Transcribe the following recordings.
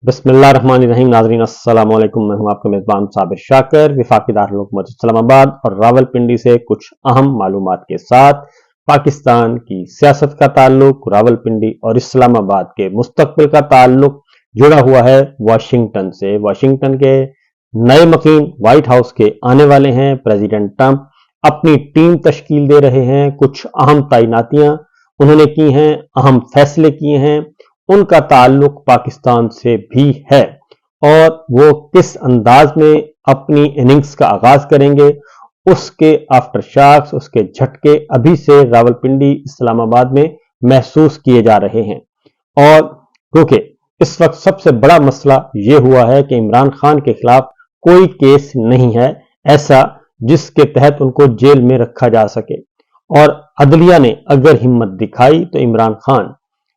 बिस्मिल्लाहिर्रहमानिर्रहीम। नाज़रीन अस्सलाम वालेकुम। मैं हूं आपका मेज़बान साबिर शाकिर, वफाकी दारुल हुकूमत इस्लामाबाद और रावलपिंडी से कुछ अहम मालूमात के साथ। पाकिस्तान की सियासत का ताल्लुक, रावलपिंडी और इस्लामाबाद के मुस्तकबिल का ताल्लुक जुड़ा हुआ है वाशिंगटन से। वाशिंगटन के नए मकीन व्हाइट हाउस के आने वाले हैं। प्रेसिडेंट ट्रंप अपनी टीम तश्कील दे रहे हैं। कुछ अहम तैनातियां उन्होंने की हैं, अहम फैसले किए हैं। उनका ताल्लुक पाकिस्तान से भी है और वो किस अंदाज में अपनी इनिंग्स का आगाज करेंगे, उसके आफ्टर शॉक्स, उसके झटके अभी से रावलपिंडी इस्लामाबाद में महसूस किए जा रहे हैं। और क्योंकि इस वक्त सबसे बड़ा मसला यह हुआ है कि इमरान खान के खिलाफ कोई केस नहीं है ऐसा जिसके तहत उनको जेल में रखा जा सके, और अदलिया ने अगर हिम्मत दिखाई तो इमरान खान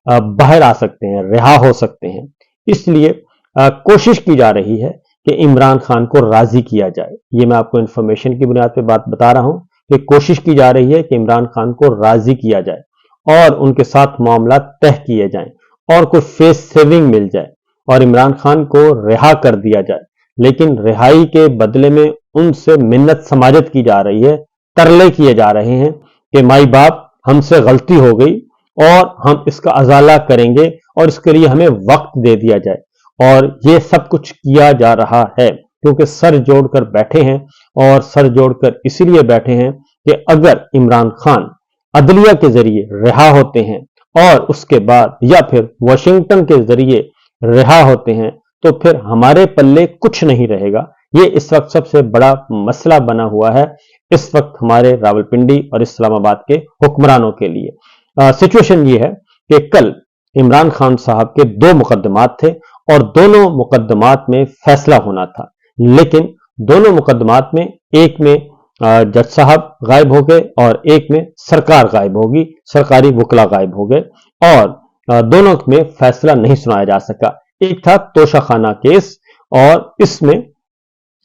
बाहर आ सकते हैं, रिहा हो सकते हैं। इसलिए कोशिश की जा रही है कि इमरान खान को राजी किया जाए। ये मैं आपको इंफॉर्मेशन की बुनियाद पे बात बता रहा हूं कि कोशिश की जा रही है कि इमरान खान को राजी किया जाए और उनके साथ मामला तय किए जाएं और कोई फेस सेविंग मिल जाए और इमरान खान को रिहा कर दिया जाए। लेकिन रिहाई के बदले में उनसे मिन्नत समाजत की जा रही है, तरले किए जा रहे हैं कि माई बाप हमसे गलती हो गई और हम इसका अजाला करेंगे और इसके लिए हमें वक्त दे दिया जाए। और ये सब कुछ किया जा रहा है क्योंकि सर जोड़कर बैठे हैं, और सर जोड़कर इसीलिए बैठे हैं कि अगर इमरान खान अदलिया के जरिए रिहा होते हैं और उसके बाद या फिर वाशिंगटन के जरिए रिहा होते हैं तो फिर हमारे पल्ले कुछ नहीं रहेगा। ये इस वक्त सबसे बड़ा मसला बना हुआ है इस वक्त हमारे रावलपिंडी और इस्लामाबाद के हुक्मरानों के लिए। सिचुएशन ये है कि कल इमरान खान साहब के दो मुकदमात थे और दोनों मुकदमात में फैसला होना था, लेकिन दोनों मुकदमात में एक में जज साहब गायब हो गए और एक में सरकार गायब होगी, सरकारी वकला गायब हो गए और दोनों में फैसला नहीं सुनाया जा सका। एक था तोशाखाना केस और इसमें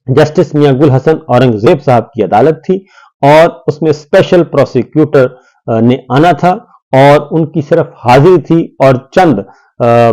जस्टिस मियां गुल हसन औरंगजेब साहब की अदालत थी और उसमें स्पेशल प्रोसिक्यूटर ने आना था और उनकी सिर्फ हाजिरी थी और चंद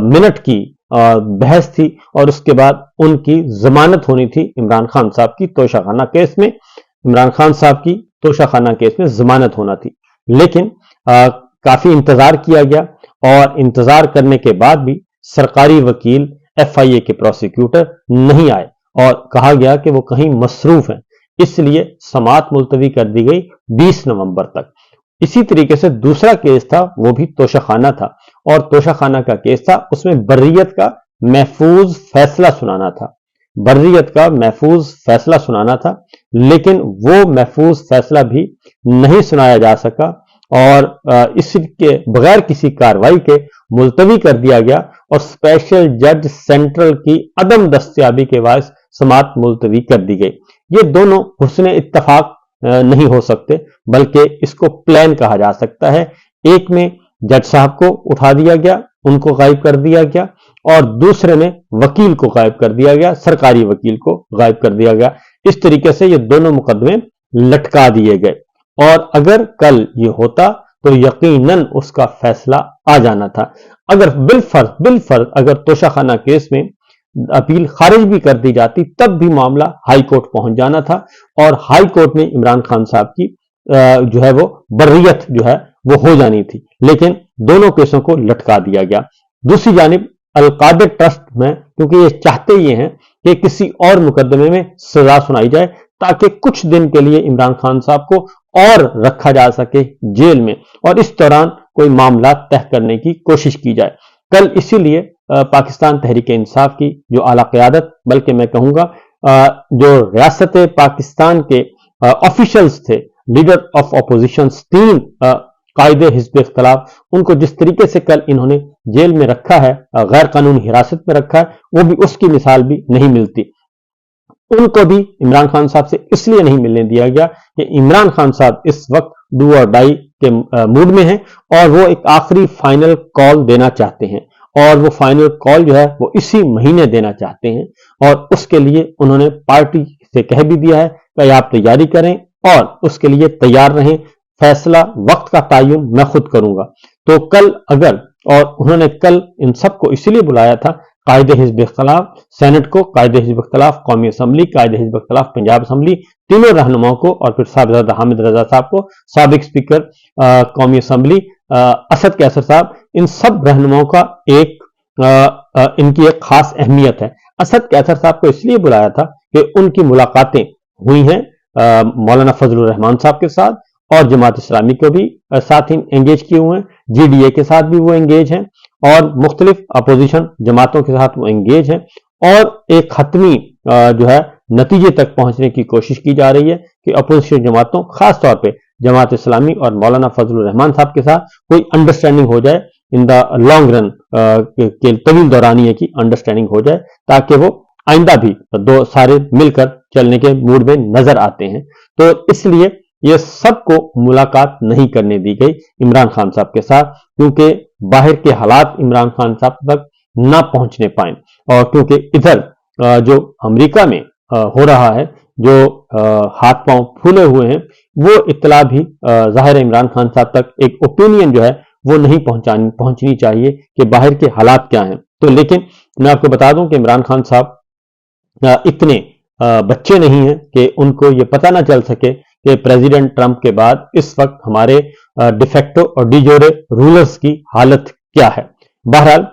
मिनट की बहस थी और उसके बाद उनकी जमानत होनी थी इमरान खान साहब की तोशाखाना केस में। इमरान खान साहब की तोशाखाना केस में जमानत होना थी, लेकिन काफी इंतजार किया गया और इंतजार करने के बाद भी सरकारी वकील FIA के प्रोसिक्यूटर नहीं आए और कहा गया कि वो कहीं मसरूफ हैं, इसलिए समाअत मुलतवी कर दी गई 20 नवंबर तक। इसी तरीके से दूसरा केस था, वो भी तोशाखाना था और तोशाखाना का केस था, उसमें बर्रियत का महफूज फैसला सुनाना था। बर्रियत का महफूज फैसला सुनाना था, लेकिन वो महफूज फैसला भी नहीं सुनाया जा सका और इसके बगैर किसी कार्रवाई के मुलतवी कर दिया गया और स्पेशल जज सेंट्रल की अदम दस्तयाबी के बायस समाअत मुलतवी कर दी गई। ये दोनों हुस्न इत्तफाक नहीं हो सकते, बल्कि इसको प्लान कहा जा सकता है। एक में जज साहब को उठा दिया गया, उनको गायब कर दिया गया, और दूसरे में वकील को गायब कर दिया गया, सरकारी वकील को गायब कर दिया गया। इस तरीके से ये दोनों मुकदमे लटका दिए गए और अगर कल ये होता तो यकीनन उसका फैसला आ जाना था। अगर बिलफर्ज अगर तोशाखाना केस में अपील खारिज भी कर दी जाती तब भी मामला हाई कोर्ट पहुंच जाना था और हाई कोर्ट में इमरान खान साहब की जो है वो बर्रियत जो है वो हो जानी थी, लेकिन दोनों केसों को लटका दिया गया। दूसरी जानिब अलकादर ट्रस्ट में, क्योंकि ये चाहते ये हैं कि किसी और मुकदमे में सजा सुनाई जाए ताकि कुछ दिन के लिए इमरान खान साहब को और रखा जा सके जेल में और इस दौरान कोई मामला तय करने की कोशिश की जाए। कल इसीलिए पाकिस्तान तहरीक इंसाफ की जो आला क़यादत, बल्कि मैं कहूंगा जो रियासत पाकिस्तान के ऑफिशियल्स थे, लीडर ऑफ ऑपोजिशन, 3 कायदे हिज़्ब इख्तिलाफ, उनको जिस तरीके से कल इन्होंने जेल में रखा है, गैर कानूनी हिरासत में रखा है, वो भी उसकी मिसाल भी नहीं मिलती। उनको भी इमरान खान साहब से इसलिए नहीं मिलने दिया गया कि इमरान खान साहब इस वक्त डू और डाई के मूड में हैं और वो एक आखिरी फाइनल कॉल देना चाहते हैं और वो फाइनल कॉल जो है वो इसी महीने देना चाहते हैं और उसके लिए उन्होंने पार्टी से कह भी दिया है कि आप तैयारी करें और उसके लिए तैयार रहें, फैसला वक्त का तयन मैं खुद करूंगा। तो कल अगर, और उन्होंने कल इन सबको इसीलिए बुलाया था कायदे हिज़्ब इख्तिलाफ, सेनेट को कायदे हिज़्ब इख्तिलाफ, कौमी असम्बली, कायदे हिज़्ब इख्तिलाफ पंजाब असम्बली, तीनों रहनुमाओं को, और फिर साहबजादा हामिद रजा साहब को, साबिक स्पीकर कौमी असम्बली असद कैसर साहब, इन सब रहनुमाओं का इनकी एक खास अहमियत है। असद कैसर साहब को इसलिए बुलाया था कि उनकी मुलाकातें हुई हैं मौलाना फजलुर रहमान साहब के साथ, और जमात इस्लामी को भी साथ ही एंगेज किए हुए हैं, जीडीए के साथ भी वो एंगेज हैं, और मुख्तलिफ अपोजिशन जमातों के साथ वो एंगेज हैं, और एक हतमी जो है नतीजे तक पहुंचने की कोशिश की जा रही है कि अपोजिशन जमातों, खास तौर पे जमात इस्लामी और मौलाना फजलुर रहमान साहब के साथ कोई अंडरस्टैंडिंग हो जाए, इन द लॉन्ग रन के तवील दौरानिए की अंडरस्टैंडिंग हो जाए, ताकि वो आइंदा भी दो सारे मिलकर चलने के मूड में नजर आते हैं। तो इसलिए ये सबको मुलाकात नहीं करने दी गई इमरान खान साहब के साथ, क्योंकि बाहर के हालात इमरान खान साहब तक ना पहुंचने पाए, और क्योंकि इधर जो अमेरिका में हो रहा है, जो हाथ पांव फूले हुए हैं, वो इत्तला भी जाहिर है इमरान खान साहब तक एक ओपिनियन जो है वो नहीं पहुंचनी चाहिए कि बाहर के हालात क्या हैं। तो लेकिन मैं आपको बता दूं कि इमरान खान साहब इतने बच्चे नहीं हैं कि उनको ये पता ना चल सके कि प्रेसिडेंट ट्रंप के बाद इस वक्त हमारे डिफेक्टो और डिजोरे रूलर्स की हालत क्या है। बहरहाल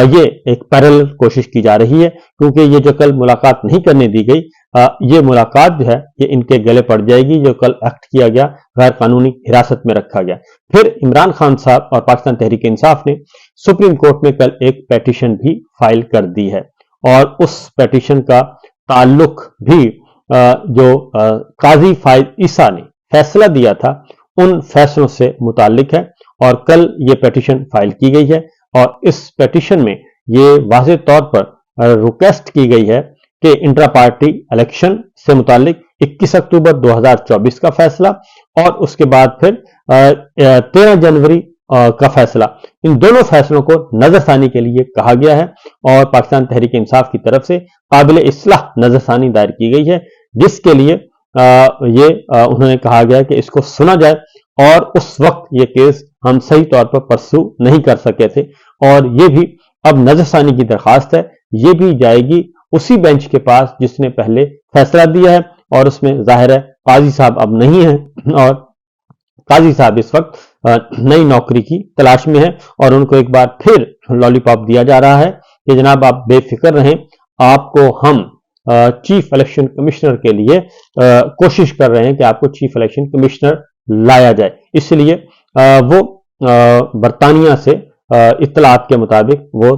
ये एक पैरेलल कोशिश की जा रही है, क्योंकि ये जो कल मुलाकात नहीं करने दी गई, ये मुलाकात जो है ये इनके गले पड़ जाएगी, जो कल एक्ट किया गया, गैर कानूनी हिरासत में रखा गया। फिर इमरान खान साहब और पाकिस्तान तहरीक इंसाफ ने सुप्रीम कोर्ट में कल एक पेटिशन भी फाइल कर दी है, और उस पेटिशन का ताल्लुक भी जो काजी फाइज ईसा ने फैसला दिया था उन फैसलों से मुताल्लिक है, और कल ये पेटिशन फाइल की गई है, और इस पेटिशन में ये वाज़ेह तौर पर रिक्वेस्ट की गई है कि इंट्रा पार्टी इलेक्शन से मुताल्लिक 21 अक्टूबर 2024 का फैसला, और उसके बाद फिर 13 जनवरी का फैसला, इन दोनों फैसलों को नजरसानी के लिए कहा गया है, और पाकिस्तान तहरीक इंसाफ की तरफ से काबिल इस्लाह नजरसानी दायर की गई है, जिसके लिए उन्होंने कहा गया कि इसको सुना जाए, और उस वक्त ये केस हम सही तौर पर परसू नहीं कर सके थे, और ये भी अब नजरसानी की दरखास्त है, ये भी जाएगी उसी बेंच के पास जिसने पहले फैसला दिया है, और उसमें जाहिर है काजी साहब अब नहीं है, और काजी साहब इस वक्त नई नौकरी की तलाश में है, और उनको एक बार फिर लॉलीपॉप दिया जा रहा है कि जनाब आप बेफिक्र रहें, आपको हम चीफ इलेक्शन कमिश्नर के लिए कोशिश कर रहे हैं कि आपको चीफ इलेक्शन कमिश्नर लाया जाए। इसलिए वो बरतानिया से इत्तलात के मुताबिक वो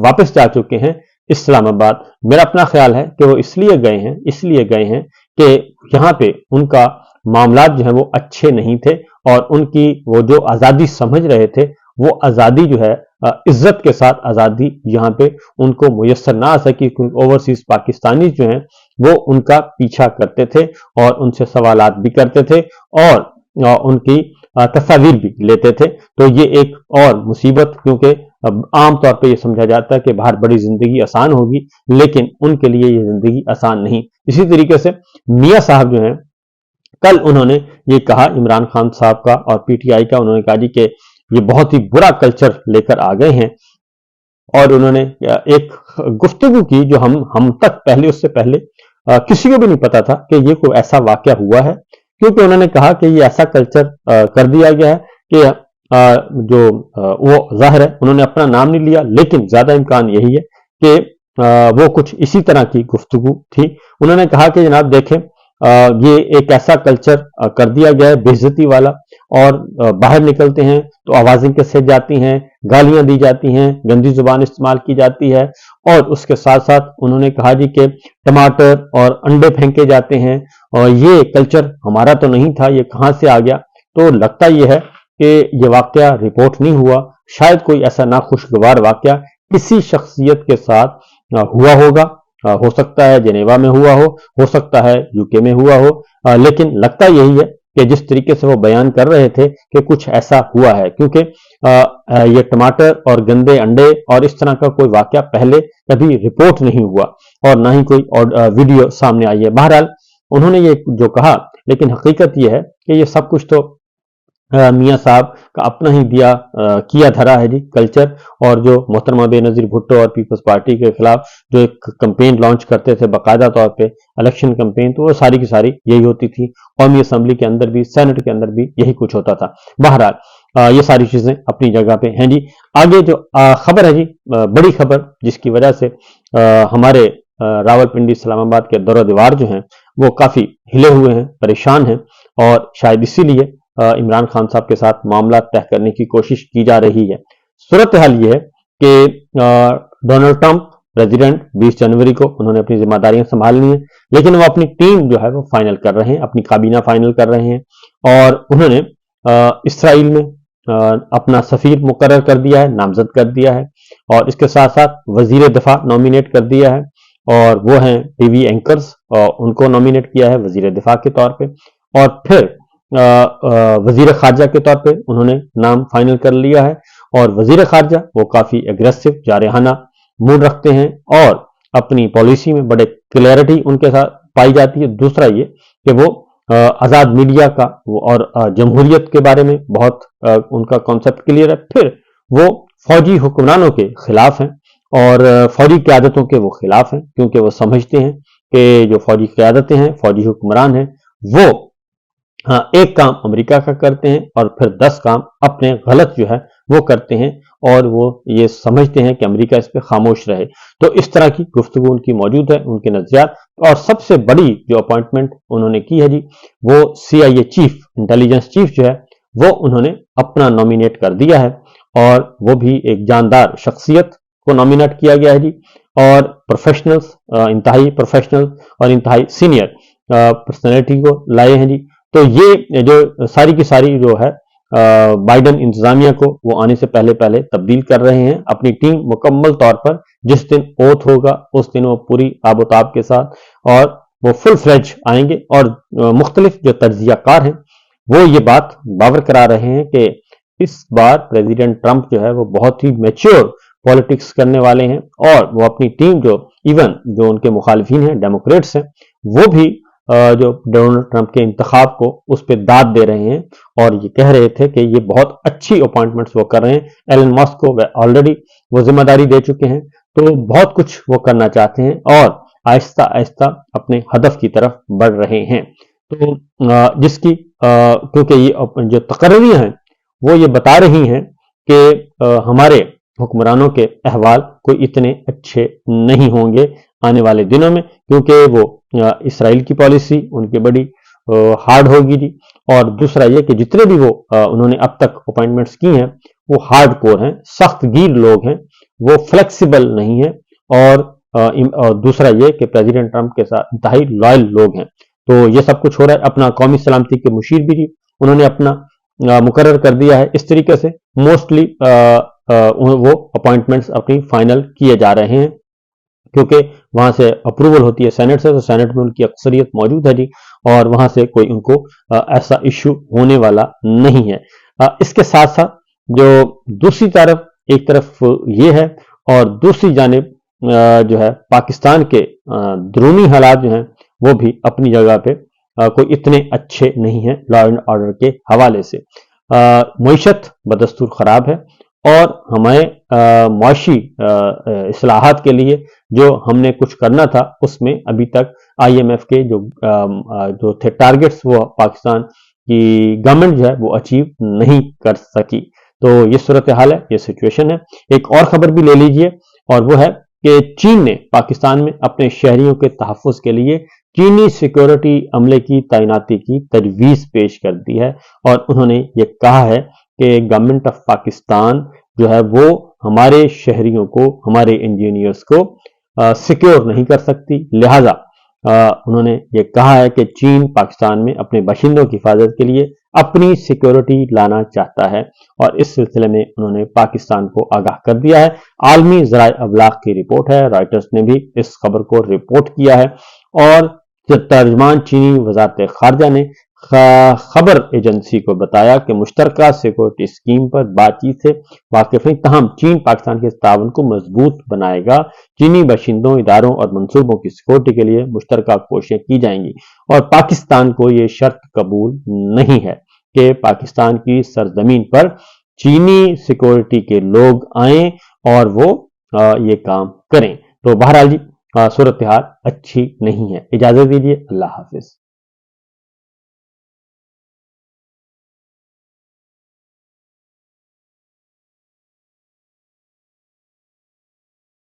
वापस जा चुके हैं इस्लामाबाद। मेरा अपना ख्याल है कि वो इसलिए गए हैं कि यहाँ पे उनका मामलात जो है वो अच्छे नहीं थे, और उनकी वो जो आज़ादी समझ रहे थे, वो आज़ादी जो है इज्जत के साथ आज़ादी यहाँ पे उनको मुयस्सर ना आ सकी, क्योंकि ओवरसीज पाकिस्तानी जो हैं वो उनका पीछा करते थे, और उनसे सवालात भी करते थे, और उनकी तस्वीर भी लेते थे। तो ये एक और मुसीबत, क्योंकि आम तौर पे ये समझा जाता है कि बाहर बड़ी जिंदगी आसान होगी, लेकिन उनके लिए ये जिंदगी आसान नहीं। इसी तरीके से मियां साहब जो हैं, कल उन्होंने ये कहा इमरान खान साहब का और पीटीआई का, उन्होंने कहा जी कि ये बहुत ही बुरा कल्चर लेकर आ गए हैं, और उन्होंने एक गुफ्तगू की जो हम तक पहले, उससे पहले किसी को भी नहीं पता था कि ये कोई ऐसा वाकया हुआ है, क्योंकि उन्होंने कहा कि ये ऐसा कल्चर कर दिया गया है कि जो वो जाहिर है उन्होंने अपना नाम नहीं लिया, लेकिन ज्यादा इम्कान यही है कि वो कुछ इसी तरह की गुफ्तगू थी। उन्होंने कहा कि जनाब देखें, ये एक ऐसा कल्चर कर दिया गया है बेइज्जती वाला, और बाहर निकलते हैं तो आवाजें कैसे जाती हैं, गालियां दी जाती हैं, गंदी जुबान इस्तेमाल की जाती है, और उसके साथ साथ उन्होंने कहा जी कि टमाटर और अंडे फेंके जाते हैं, और ये कल्चर हमारा तो नहीं था, ये कहां से आ गया। तो लगता यह है कि ये वाकया रिपोर्ट नहीं हुआ, शायद कोई ऐसा नाखुशगवार वाकया किसी शख्सियत के साथ हुआ होगा, हो सकता है जेनेवा में हुआ हो सकता है यूके में हुआ हो, लेकिन लगता यही है कि जिस तरीके से वो बयान कर रहे थे कि कुछ ऐसा हुआ है, क्योंकि ये टमाटर और गंदे अंडे और इस तरह का कोई वाकया पहले कभी रिपोर्ट नहीं हुआ, और ना ही कोई वीडियो सामने आई है। बहरहाल उन्होंने ये जो कहा, लेकिन हकीकत ये है कि ये सब कुछ तो मियां साहब का अपना ही किया धरा है जी कल्चर, और जो मोहतरमा बेनजीर भुट्टो और पीपल्स पार्टी के खिलाफ जो एक कैंपेन लॉन्च करते थे बाकायदा तौर पे इलेक्शन कैंपेन, तो वो सारी की सारी यही होती थी। कौमी असम्बली के अंदर भी, सेनेट के अंदर भी यही कुछ होता था। बहरहाल ये सारी चीजें अपनी जगह पे हैं जी। आगे जो खबर है जी, बड़ी खबर जिसकी वजह से हमारे रावलपिंडी इस्लामाबाद के दौर दीवार जो हैं वो काफी हिले हुए हैं, परेशान हैं, और शायद इसीलिए इमरान खान साहब के साथ मामला तय करने की कोशिश की जा रही है। सूरत हाल ये है कि डोनाल्ड ट्रंप प्रेसिडेंट 20 जनवरी को उन्होंने अपनी जिम्मेदारियां संभाल ली हैं, लेकिन वो अपनी टीम जो है वो फाइनल कर रहे हैं, अपनी काबीना फाइनल कर रहे हैं, और उन्होंने इसराइल में अपना सफीर मुकर्रर कर दिया है, नामजद कर दिया है, और इसके साथ साथ वजीर दिफा नॉमिनेट कर दिया है, और वो हैं टीवी एंकर्स, उनको नॉमिनेट किया है वजीर दिफा के तौर पे, और फिर वजीर खारजा के तौर पे उन्होंने नाम फाइनल कर लिया है। और वजीर खारजा वो काफी एग्रेसिव जारहाना मूड रखते हैं, और अपनी पॉलिसी में बड़े क्लियरिटी उनके साथ पाई जाती है। दूसरा ये कि वो आजाद मीडिया का और जमहूरियत के बारे में बहुत उनका कॉन्सेप्ट क्लियर है। फिर वो फौजी हुक्मरानों के खिलाफ हैं, और फौजी क़यादतों के वो खिलाफ हैं, क्योंकि वो समझते हैं कि जो फौजी क़यादतें हैं, फौजी हुक्मरान हैं, वो एक काम अमेरिका का करते हैं और फिर 10 काम अपने गलत जो है वो करते हैं, और वो ये समझते हैं कि अमेरिका इस पे खामोश रहे। तो इस तरह की गुफ्तगू उनकी मौजूद है, उनके नजरियात। और सबसे बड़ी जो अपॉइंटमेंट उन्होंने की है जी, वो CIA चीफ, इंटेलिजेंस चीफ जो है वो उन्होंने अपना नॉमिनेट कर दिया है, और वो भी एक जानदार शख्सियत को नॉमिनेट किया गया है जी। और प्रोफेशनल्स, इंतहाई प्रोफेशनल और इंतहाई सीनियर पर्सनैलिटी को लाए हैं जी। तो ये जो सारी की सारी जो है बाइडन इंतजामिया को वो आने से पहले पहले तब्दील कर रहे हैं। अपनी टीम मुकम्मल तौर पर जिस दिन ओथ होगा उस दिन वो पूरी आबोताब के साथ और वो फुल फ्लेज आएंगे, और मुख्तलिफ जो तज्जियाकार हैं वो ये बात बावर करा रहे हैं कि इस बार प्रेसिडेंट ट्रंप जो है वो बहुत ही मैच्योर पॉलिटिक्स करने वाले हैं, और वो अपनी टीम जो इवन जो उनके मुखालिफिन हैं, डेमोक्रेट्स हैं, वो भी जो डोनाल्ड ट्रंप के इंतखाब को उस पर दाद दे रहे हैं, और ये कह रहे थे कि ये बहुत अच्छी अपॉइंटमेंट्स वो कर रहे हैं। एलन मस्क को ऑलरेडी वो जिम्मेदारी दे चुके हैं, तो बहुत कुछ वो करना चाहते हैं, और आहिस्ता आहिस्ता अपने हदफ की तरफ बढ़ रहे हैं। तो जिसकी क्योंकि ये जो तकर्रियां हैं वो ये बता रही हैं कि हमारे हुक्मरानों के अहवाल कोई इतने अच्छे नहीं होंगे आने वाले दिनों में, क्योंकि वो इसराइल की पॉलिसी उनकी बड़ी हार्ड होगी जी। और दूसरा ये कि जितने भी वो उन्होंने अब तक अपॉइंटमेंट्स की हैं वो हार्ड कोर हैं, सख्त गीर लोग हैं, वो फ्लेक्सिबल नहीं है। और दूसरा ये कि प्रेसिडेंट ट्रंप के साथ इंतहाई लॉयल लोग हैं। तो ये सब कुछ हो रहा है। अपना कौमी सलामती के मुशीर भी जी उन्होंने अपना मुकर्रर कर दिया है। इस तरीके से मोस्टली वो अपॉइंटमेंट्स अपनी फाइनल किए जा रहे हैं, क्योंकि वहां से अप्रूवल होती है सेनेट से, तो सेनेट में उनकी अक्सरियत मौजूद है जी, और वहां से कोई उनको ऐसा इश्यू होने वाला नहीं है। इसके साथ साथ जो दूसरी तरफ, एक तरफ ये है, और दूसरी जानिब जो है पाकिस्तान के अंदरूनी हालात जो हैं वो भी अपनी जगह पे कोई इतने अच्छे नहीं हैं लॉ एंड ऑर्डर के हवाले से। मईशत बदस्तूर खराब है, और हमें मुआशी इस्लाहात के लिए जो हमने कुछ करना था उसमें अभी तक IMF के जो थे टारगेट्स वो पाकिस्तान की गवर्नमेंट जो है वो अचीव नहीं कर सकी। तो ये सूरत हाल है, ये सिचुएशन है। एक और खबर भी ले लीजिए, और वो है कि चीन ने पाकिस्तान में अपने शहरियों के तहफ़्फ़ुज़ के लिए चीनी सिक्योरिटी अमले की तैनाती की तजवीज़ पेश कर दी है, और उन्होंने ये कहा है कि गवर्नमेंट ऑफ पाकिस्तान जो है वो हमारे शहरियों को, हमारे इंजीनियर्स को सिक्योर नहीं कर सकती। लिहाजा उन्होंने ये कहा है कि चीन पाकिस्तान में अपने बाशिंदों की हिफाजत के लिए अपनी सिक्योरिटी लाना चाहता है, और इस सिलसिले में उन्होंने पाकिस्तान को आगाह कर दिया है। आलमी ज़राए अबलाग की रिपोर्ट है, रॉयटर्स ने भी इस खबर को रिपोर्ट किया है, और तर्जमान चीनी वजारत खारजा ने खबर एजेंसी को बताया कि मुश्तरका सिक्योरिटी स्कीम पर बातचीत से वाकिफ हैं, तहम चीन पाकिस्तान के ताउन को मजबूत बनाएगा। चीनी बाशिंदों, इदारों और मंसूबों की सिक्योरिटी के लिए मुश्तरका कोशिशें की जाएंगी, और पाकिस्तान को ये शर्त कबूल नहीं है کہ پاکستان کی سرزمین پر چینی سیکورٹی کے لوگ آئیں اور وہ یہ کام کریں۔ تو بہرحال جی صورتحال اچھی نہیں ہے۔ اجازت دیجیے، اللہ حافظ۔